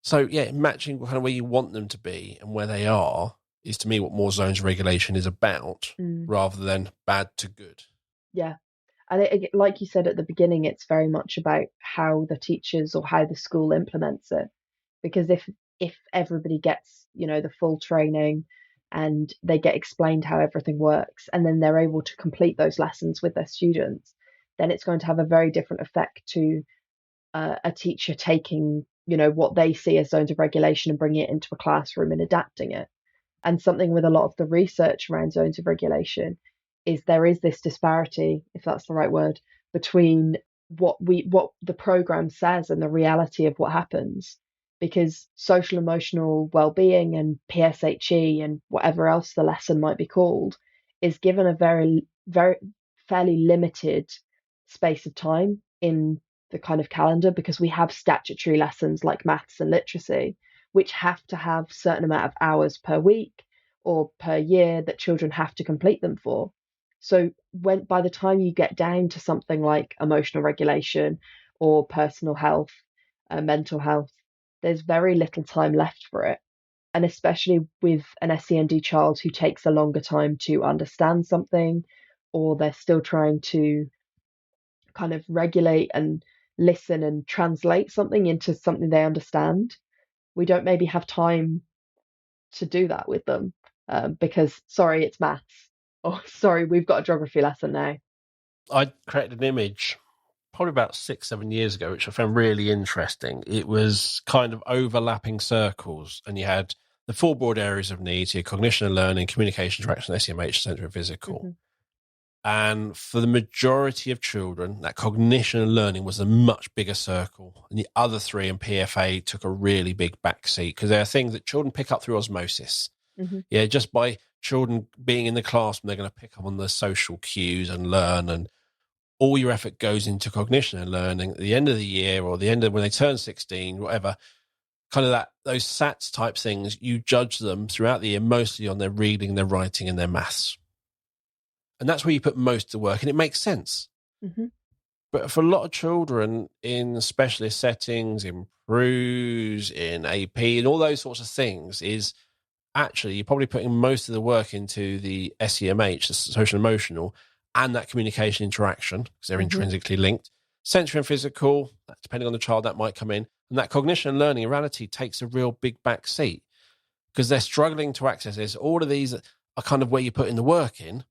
So yeah, matching kind of where you want them to be and where they are is to me what more zones of regulation is about, rather than bad to good. Yeah. And like you said at the beginning, it's very much about how the teachers or how the school implements it. Because if everybody gets, the full training and they get explained how everything works, and then they're able to complete those lessons with their students, then it's going to have a very different effect to a teacher taking, what they see as zones of regulation and bringing it into a classroom and adapting it. And something with a lot of the research around zones of regulation is there is this disparity, if that's the right word, between what the program says and the reality of what happens. Because social emotional well-being and PSHE and whatever else the lesson might be called is given a very, very fairly limited space of time in the kind of calendar, because we have statutory lessons like maths and literacy, which have to have certain amount of hours per week or per year that children have to complete them for. So by the time you get down to something like emotional regulation or personal health, mental health, there's very little time left for it. And especially with an SEND child who takes a longer time to understand something, or they're still trying to kind of regulate and listen and translate something into something they understand, we don't maybe have time to do that with them, because, sorry, it's maths. Oh, sorry, we've got a geography lesson now. I created an image probably about 6-7 years ago, which I found really interesting. It was kind of overlapping circles, and you had the four broad areas of needs: your cognition and learning, communication, interaction, SEMH, sensory and physical. Mm-hmm. And for the majority of children, that cognition and learning was a much bigger circle. And the other three and PFA took a really big backseat because they are things that children pick up through osmosis. Mm-hmm. Yeah, just by children being in the classroom, they're going to pick up on the social cues and learn. And all your effort goes into cognition and learning at the end of the year or the end of when they turn 16, whatever. Kind of those SATs type things, you judge them throughout the year mostly on their reading, their writing, and their maths. And that's where you put most of the work, and it makes sense. Mm-hmm. But for a lot of children in specialist settings, in PRUs, in AP, and all those sorts of things, is actually you're probably putting most of the work into the SEMH, the social emotional, and that communication interaction, because they're intrinsically linked. Sensory and physical, depending on the child, that might come in. And that cognition and learning in reality takes a real big back seat because they're struggling to access this. All of these are kind of where you're putting the work in,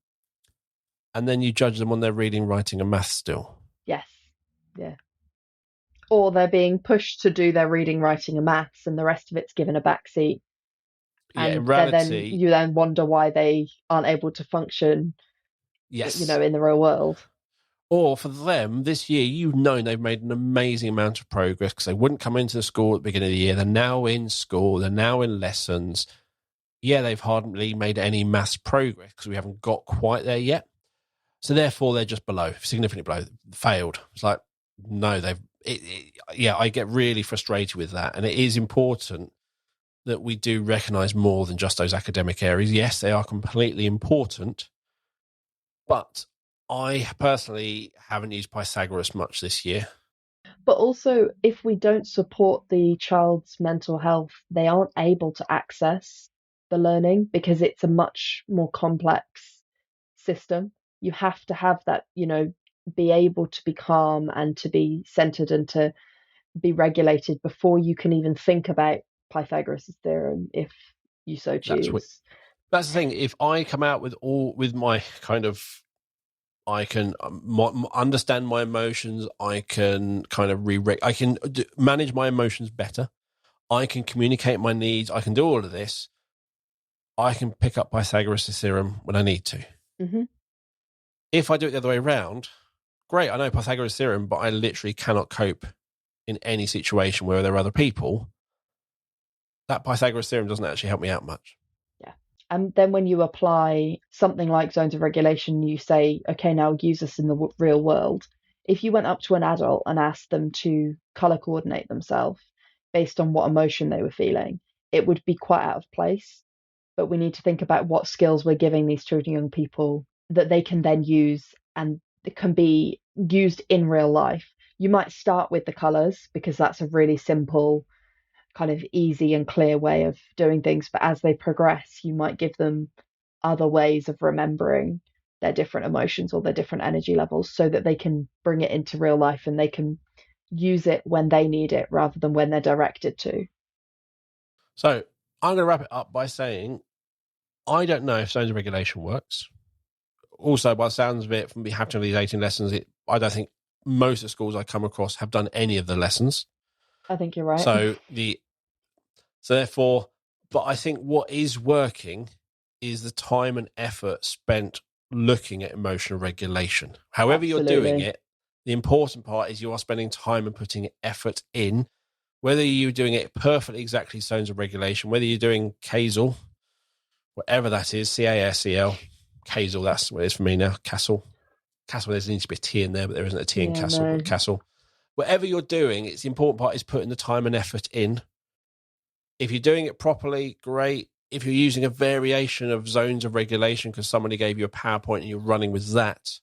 and then you judge them on their reading, writing, and maths still. Yes. Yeah. Or they're being pushed to do their reading, writing, and maths, and the rest of it's given a backseat. Yeah, in And reality, you then wonder why they aren't able to function, yes, in the real world. Or for them, this year, they've made an amazing amount of progress because they wouldn't come into the school at the beginning of the year. They're now in school. They're now in lessons. Yeah, they've hardly made any maths progress because we haven't got quite there yet. So therefore, they're just below, significantly below, failed. It's like, no, I get really frustrated with that. And it is important that we do recognise more than just those academic areas. Yes, they are completely important, but I personally haven't used Pythagoras much this year. But also, if we don't support the child's mental health, they aren't able to access the learning because it's a much more complex system. You have to have that, be able to be calm and to be centered and to be regulated before you can even think about Pythagoras' theorem, if you so choose. That's the thing. If I come out with my kind of, I can understand my emotions. I can kind of I can manage my emotions better. I can communicate my needs. I can do all of this. I can pick up Pythagoras' theorem when I need to. Mm-hmm. If I do it the other way around, great. I know Pythagoras' theorem, but I literally cannot cope in any situation where there are other people. That Pythagoras theorem doesn't actually help me out much. Yeah. And then when you apply something like zones of regulation, you say, okay, now use this in the real world. If you went up to an adult and asked them to color coordinate themselves based on what emotion they were feeling, it would be quite out of place. But we need to think about what skills we're giving these children, young people, that they can then use and can be used in real life. You might start with the colors because that's a really simple, kind of easy and clear way of doing things. But as they progress, you might give them other ways of remembering their different emotions or their different energy levels so that they can bring it into real life and they can use it when they need it rather than when they're directed to. So I'm going to wrap it up by saying I don't know if zones of regulation works. Also, by the sounds of it, from having these 18 lessons, I don't think most of the schools I come across have done any of the lessons. I think you're right. So therefore, but I think what is working is the time and effort spent looking at emotional regulation. However Absolutely. You're doing it, the important part is you are spending time and putting effort in, whether you're doing it perfectly exactly zones of regulation, whether you're doing CASEL, whatever that is, CASEL, CASEL, that's what it is for me now, CASEL, there needs to be a T in there, but there isn't a T in CASEL, no. but CASEL. Whatever you're doing, it's the important part is putting the time and effort in. If you're doing it properly, great. If you're using a variation of zones of regulation because somebody gave you a PowerPoint and you're running with that,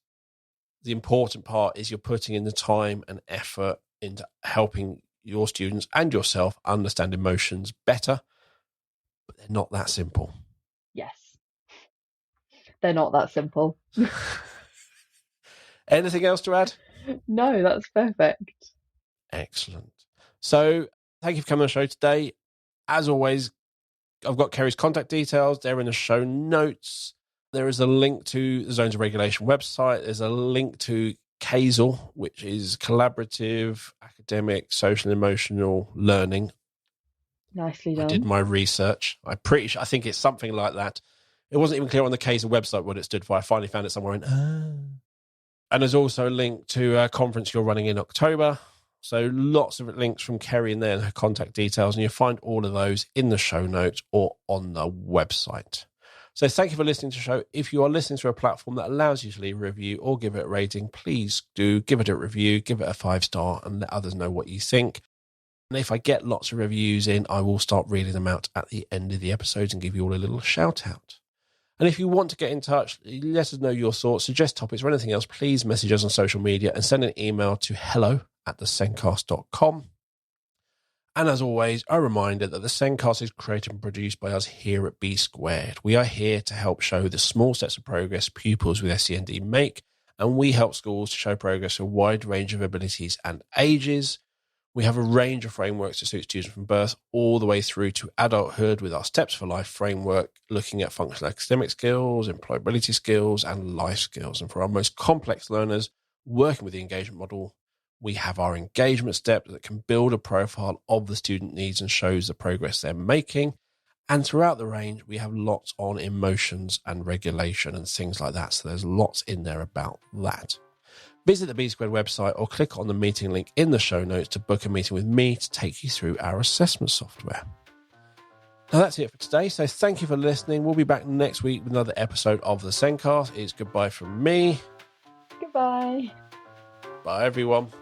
the important part is you're putting in the time and effort into helping your students and yourself understand emotions better, but they're not that simple. Yes. They're not that simple. Anything else to add? No, that's perfect. Excellent. So thank you for coming on the show today. As always, I've got Kerry's contact details. They're in the show notes. There is a link to the Zones of Regulation website. There's a link to CASEL, which is collaborative, academic, social and emotional learning. Nicely done. I did my research. I think it's something like that. It wasn't even clear on the CASEL website what it stood for. I finally found it somewhere and there's also a link to a conference you're running in October. So lots of links from Kerry in there and her contact details, and you'll find all of those in the show notes or on the website. So thank you for listening to the show. If you are listening to a platform that allows you to leave a review or give it a rating, please do give it a review, give it a 5-star, and let others know what you think. And if I get lots of reviews in, I will start reading them out at the end of the episodes and give you all a little shout out. And if you want to get in touch, let us know your thoughts, suggest topics or anything else, please message us on social media and send an email to hello@thesencast.com. And as always, a reminder that the Sencast is created and produced by us here at B Squared. We are here to help show the small steps of progress pupils with SEND make, and we help schools to show progress in a wide range of abilities and ages. We have a range of frameworks to suit students from birth all the way through to adulthood with our Steps for Life framework, looking at functional academic skills, employability skills, and life skills. And for our most complex learners working with the engagement model, we have our engagement step that can build a profile of the student needs and shows the progress they're making. And throughout the range, we have lots on emotions and regulation and things like that. So there's lots in there about that. Visit the B Squared website or click on the meeting link in the show notes to book a meeting with me to take you through our assessment software. Now that's it for today. So thank you for listening. We'll be back next week with another episode of the Sencast. It's goodbye from me. Goodbye. Bye, everyone.